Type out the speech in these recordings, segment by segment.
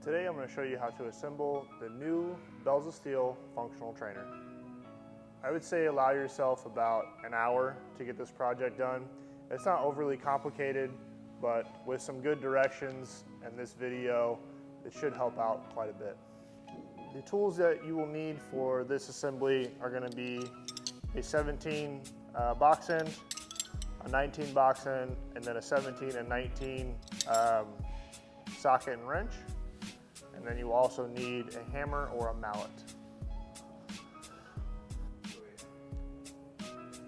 Today I'm going to show you how to assemble the new Bells of Steel functional trainer. I would say allow yourself about an hour to get this project done. It's not overly complicated, but with some good directions and this video, it should help out quite a bit. The tools that you will need for this assembly are going to be a 17 box end, a 19 box end, and then a 17 and 19 socket and wrench. And then you also need a hammer or a mallet.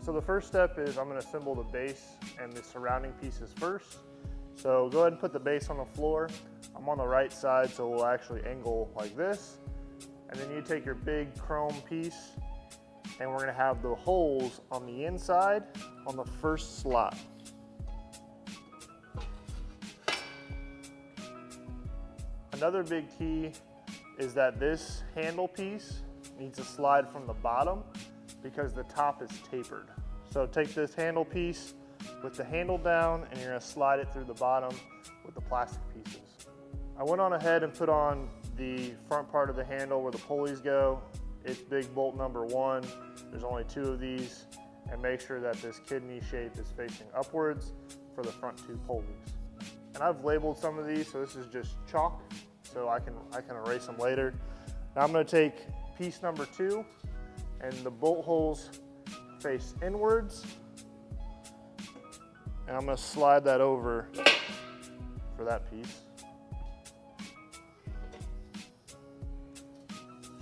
So the first step is I'm going to assemble the base and the surrounding pieces first. So go ahead and put the base on the floor. I'm on the right side, so we'll actually angle like this. And then you take your big chrome piece, and we're going to have the holes on the inside on the first slot. Another big key is that this handle piece needs to slide from the bottom because the top is tapered. So take this handle piece with the handle down and you're going to slide it through the bottom with the plastic pieces. I went on ahead and put on the front part of the handle where the pulleys go. It's big bolt number 1. There's only 2 of these, and make sure that this kidney shape is facing upwards for the front 2 pulleys. And I've labeled some of these, so this is just chalk, so I can erase them later. Now I'm going to take piece number 2, and the bolt holes face inwards, and I'm going to slide that over for that piece.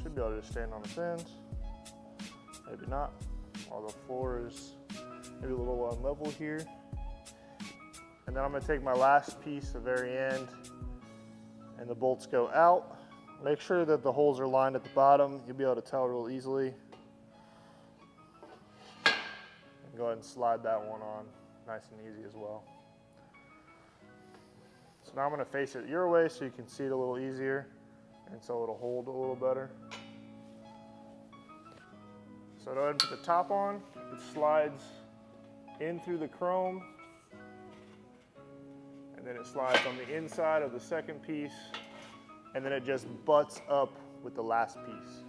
Should be able to just stand on its ends, maybe not, while the floor is maybe a little unlevel here. And then I'm going to take my last piece, the very end, and the bolts go out. Make sure that the holes are lined at the bottom. You'll be able to tell real easily. And go ahead and slide that one on nice and easy as well. So now I'm going to face it your way so you can see it a little easier and so it'll hold a little better. So go ahead and put the top on. It slides in through the chrome, and then it slides on the inside of the second piece, and then it just butts up with the last piece.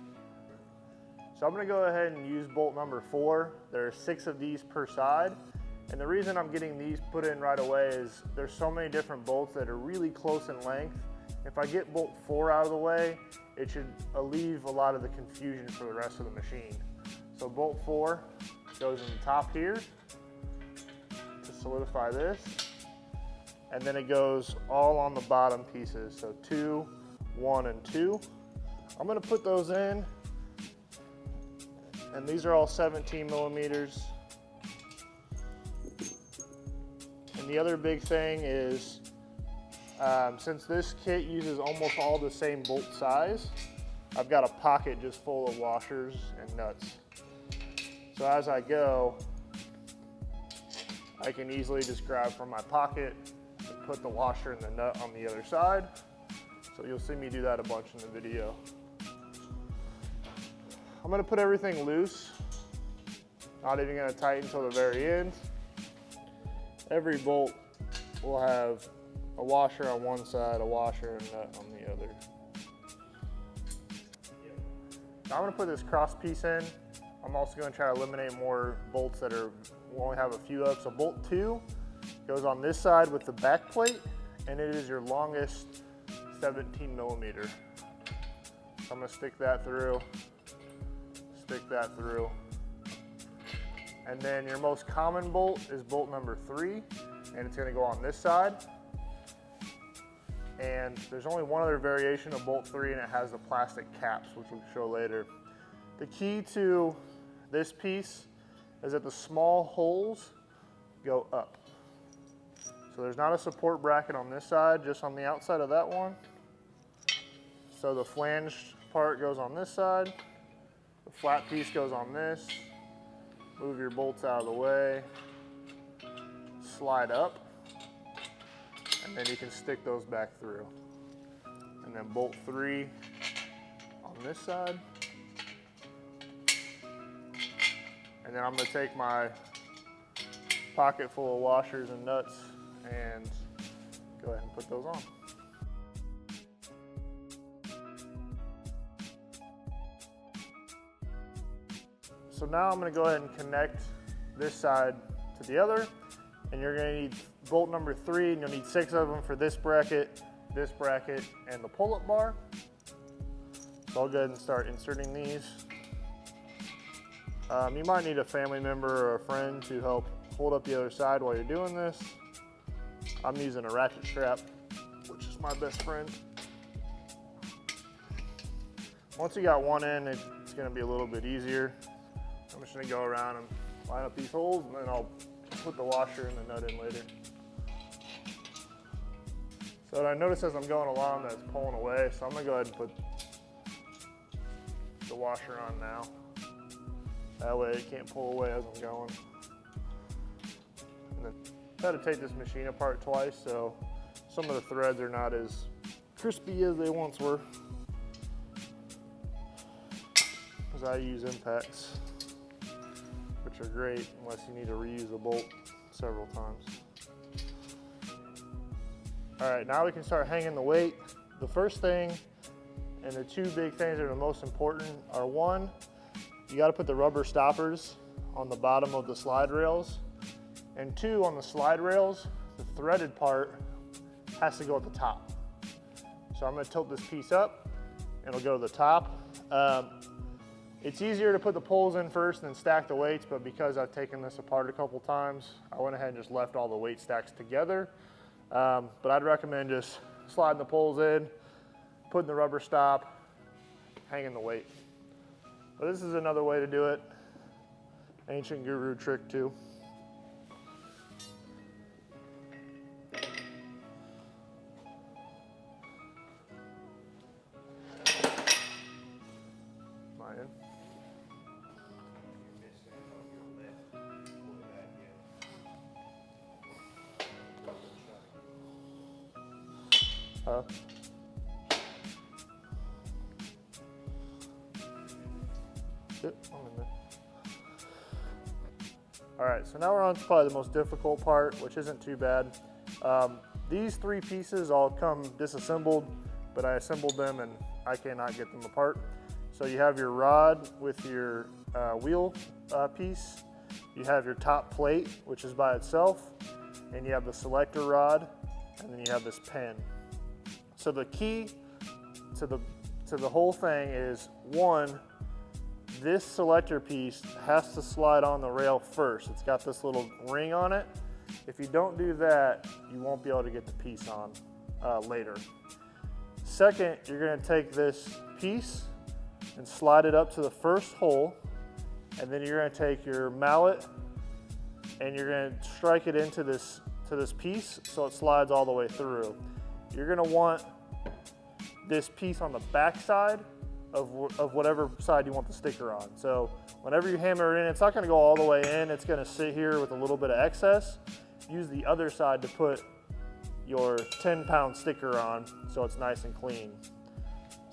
So I'm going to go ahead and use bolt number 4. There are 6 of these per side, and the reason I'm getting these put in right away is there's so many different bolts that are really close in length. If I get bolt 4 out of the way, it should alleviate a lot of the confusion for the rest of the machine. So bolt 4 goes in the top here to solidify this, and then it goes all on the bottom pieces. So 2, 1, and 2. I'm going to put those in, and these are all 17 millimeters. And the other big thing is, since this kit uses almost all the same bolt size, I've got a pocket just full of washers and nuts. So as I go, I can easily just grab from my pocket and put the washer and the nut on the other side. So you'll see me do that a bunch in the video. I'm going to put everything loose, not even going to tighten until the very end. Every bolt will have a washer on one side, a washer and nut on the other. Now I'm going to put this cross piece in. I'm also going to try to eliminate more bolts that we only have a few of. So bolt 2 goes on this side with the back plate, and it is your longest 17 millimeter. So I'm going to stick that through, and then your most common bolt is bolt number 3, and it's going to go on this side. And there's only one other variation of bolt 3, and it has the plastic caps, which we'll show later. The key to this piece is that the small holes go up. So there's not a support bracket on this side, just on the outside of that one. So the flange part goes on this side, the flat piece goes on this. Move your bolts out of the way, slide up, and then you can stick those back through. And then bolt 3 on this side. And then I'm going to take my pocket full of washers and nuts and go ahead and put those on. So now I'm gonna go ahead and connect this side to the other, and you're gonna need bolt number 3, and you'll need 6 of them for this bracket, and the pull-up bar. So I'll go ahead and start inserting these. You might need a family member or a friend to help hold up the other side while you're doing this. I'm using a ratchet strap, which is my best friend. Once you got one in, it's gonna be a little bit easier. I'm just gonna go around and line up these holes, and then I'll put the washer and the nut in later. So I notice as I'm going along that it's pulling away, so I'm gonna go ahead and put the washer on now. That way it can't pull away as I'm going. And then I had to take this machine apart twice, so some of the threads are not as crispy as they once were. Because I use impacts, which are great unless you need to reuse a bolt several times. All right, now we can start hanging the weight. The first thing, and the 2 big things that are the most important are, 1, you gotta put the rubber stoppers on the bottom of the slide rails, and 2, on the slide rails, the threaded part has to go at the top. So I'm gonna tilt this piece up, and it'll go to the top. It's easier to put the poles in first and then stack the weights, but because I've taken this apart a couple times, I went ahead and just left all the weight stacks together. But I'd recommend just sliding the poles in, putting the rubber stop, hanging the weight. But this is another way to do it. Ancient guru trick too. Yep, I'm in there. All right, so now we're on to probably the most difficult part, which isn't too bad. These 3 pieces all come disassembled, but I assembled them and I cannot get them apart. So you have your rod with your wheel piece, you have your top plate, which is by itself, and you have the selector rod, and then you have this pin. So the key to the whole thing is, 1, this selector piece has to slide on the rail first. It's got this little ring on it. If you don't do that, you won't be able to get the piece on later. Second, you're gonna take this piece and slide it up to the first hole, and then you're gonna take your mallet and you're gonna strike it into this piece so it slides all the way through. You're gonna want this piece on the back side of whatever side you want the sticker on. So whenever you hammer it in, it's not gonna go all the way in, it's gonna sit here with a little bit of excess. Use the other side to put your 10-pound sticker on so it's nice and clean.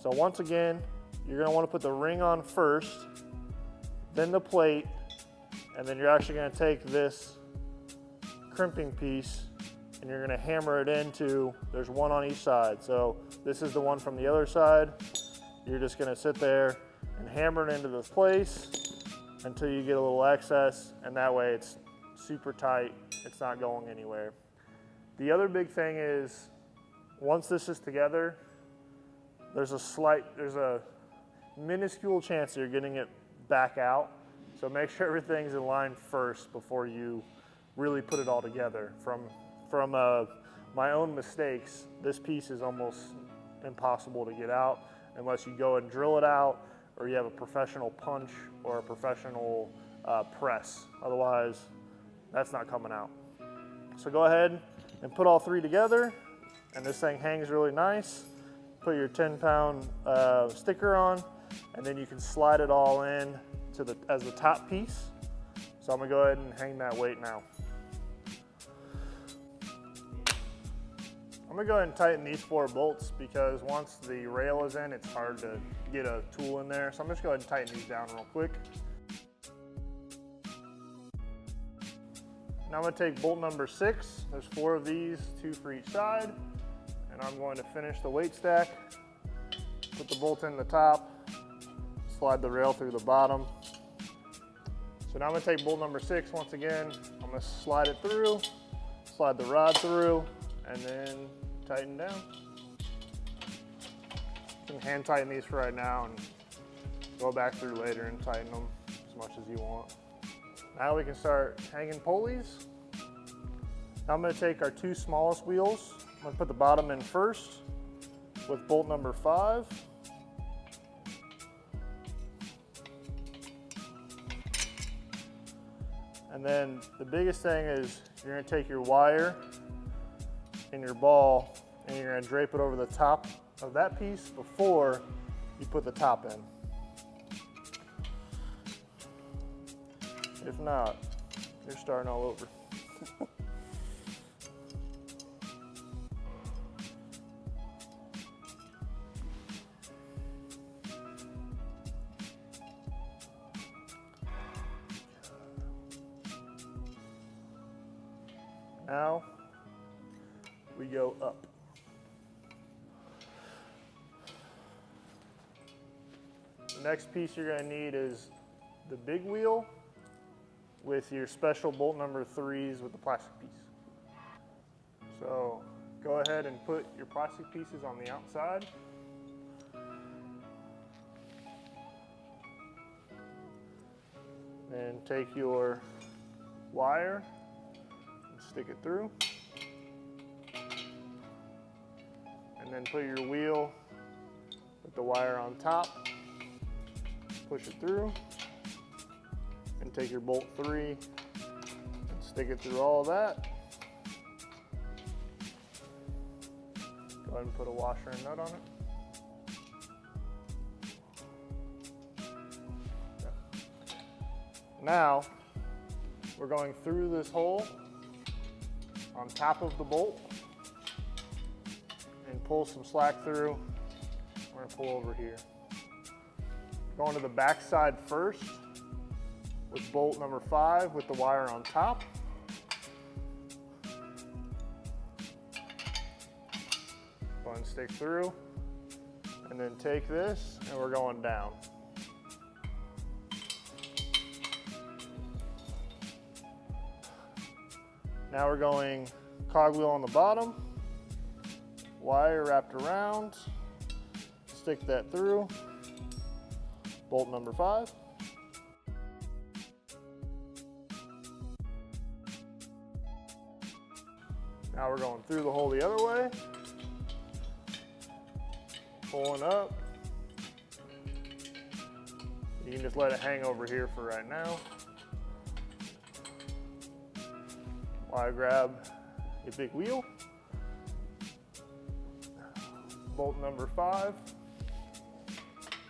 So once again, you're gonna wanna put the ring on first, then the plate, and then you're actually gonna take this crimping piece and you're gonna hammer it into, there's one on each side. So this is the one from the other side. You're just gonna sit there and hammer it into this place until you get a little excess, and that way it's super tight, it's not going anywhere. The other big thing is, once this is together, there's a minuscule chance that you're getting it back out. So make sure everything's in line first before you really put it all together. From my own mistakes, this piece is almost impossible to get out unless you go and drill it out, or you have a professional punch or a professional press. Otherwise, that's not coming out. So go ahead and put all 3 together, and this thing hangs really nice. Put your 10-pound sticker on, and then you can slide it all in as the top piece. So I'm gonna go ahead and hang that weight now. I'm gonna go ahead and tighten these 4 bolts because once the rail is in, it's hard to get a tool in there. So I'm just gonna go ahead and tighten these down real quick. Now I'm gonna take bolt number 6. There's 4 of these, 2 for each side. And I'm going to finish the weight stack. Put the bolt in the top, slide the rail through the bottom, So now I'm gonna take bolt number 6 once again. I'm gonna slide it through, slide the rod through, and then tighten down. You can hand tighten these for right now and go back through later and tighten them as much as you want. Now we can start hanging pulleys. Now I'm gonna take our 2 smallest wheels. I'm gonna put the bottom in first with bolt number 5. And then the biggest thing is you're gonna take your wire and your ball and you're gonna drape it over the top of that piece before you put the top in. If not, you're starting all over. Now we go up. The next piece you're going to need is the big wheel with your special bolt number 3s with the plastic piece. So go ahead and put your plastic pieces on the outside. Then take your wire, stick it through, and then put your wheel with the wire on top, push it through, and take your bolt 3 and stick it through all of that. Go ahead and put a washer and nut on it. Now we're going through this hole on top of the bolt and pull some slack through. We're gonna pull over here. Going to the back side first with bolt number 5 with the wire on top. Go ahead and stick through, and then take this and we're going down. Now we're going cogwheel on the bottom, wire wrapped around, stick that through, bolt number 5. Now we're going through the hole the other way, pulling up. You can just let it hang over here for right now. I grab a big wheel, bolt number 5,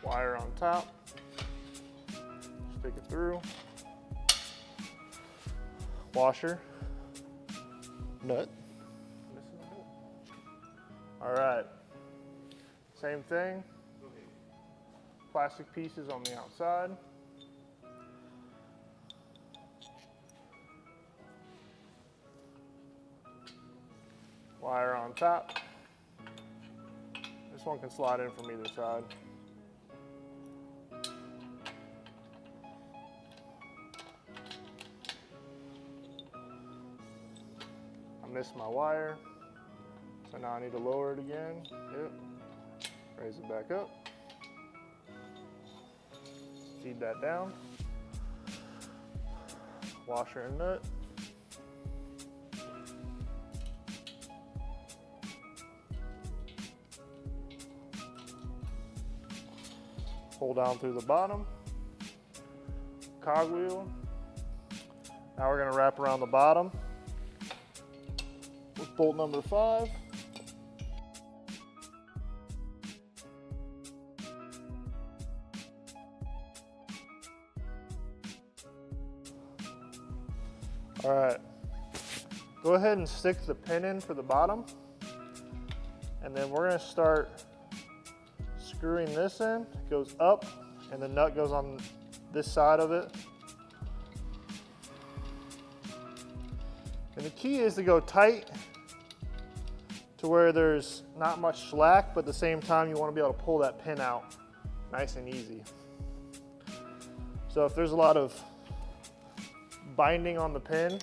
wire on top, stick it through, washer, nut. All right, same thing, plastic pieces on the outside. Wire on top. This one can slide in from either side. I missed my wire, so now I need to lower it again. Yep. Raise it back up. Feed that down. Washer and nut. Pull down through the bottom, cogwheel. Now we're going to wrap around the bottom with bolt number 5. All right, go ahead and stick the pin in for the bottom, and then we're going to start screwing this in. It goes up and the nut goes on this side of it. And the key is to go tight to where there's not much slack, but at the same time you want to be able to pull that pin out nice and easy. So if there's a lot of binding on the pin,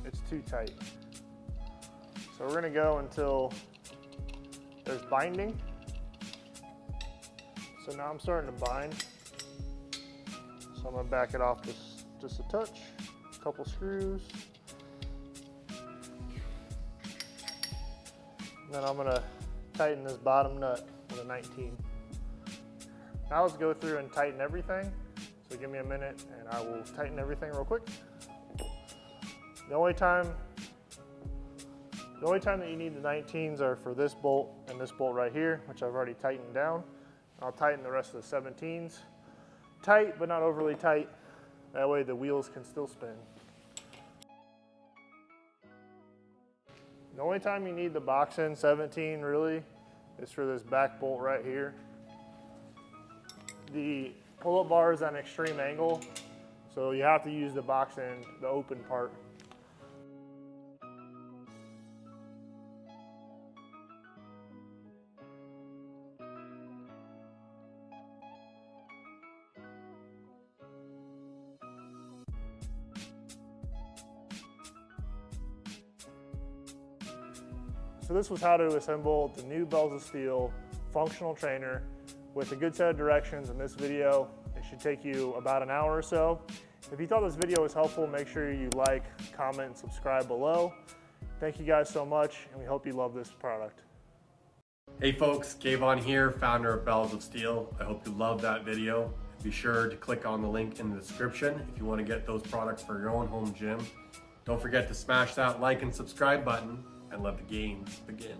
it's too tight. So we're gonna go until there's binding. So now I'm starting to bind. So I'm gonna back it off just a touch, a couple screws. And then I'm gonna tighten this bottom nut with a 19. Now let's go through and tighten everything. So give me a minute and I will tighten everything real quick. The only time that you need the 19s are for this bolt and this bolt right here, which I've already tightened down. I'll tighten the rest of the 17s. Tight, but not overly tight. That way the wheels can still spin. The only time you need the box end 17 really is for this back bolt right here. The pull-up bar is at an extreme angle, so you have to use the box end, the open part. So this was how to assemble the new Bells of Steel functional trainer with a good set of directions in this video. It should take you about an hour or so. If you thought this video was helpful, make sure you like, comment, and subscribe below. Thank you guys so much, and we hope you love this product. Hey folks, Gavon here, founder of Bells of Steel. I hope you loved that video. Be sure to click on the link in the description if you want to get those products for your own home gym. Don't forget to smash that like and subscribe button and let the games begin.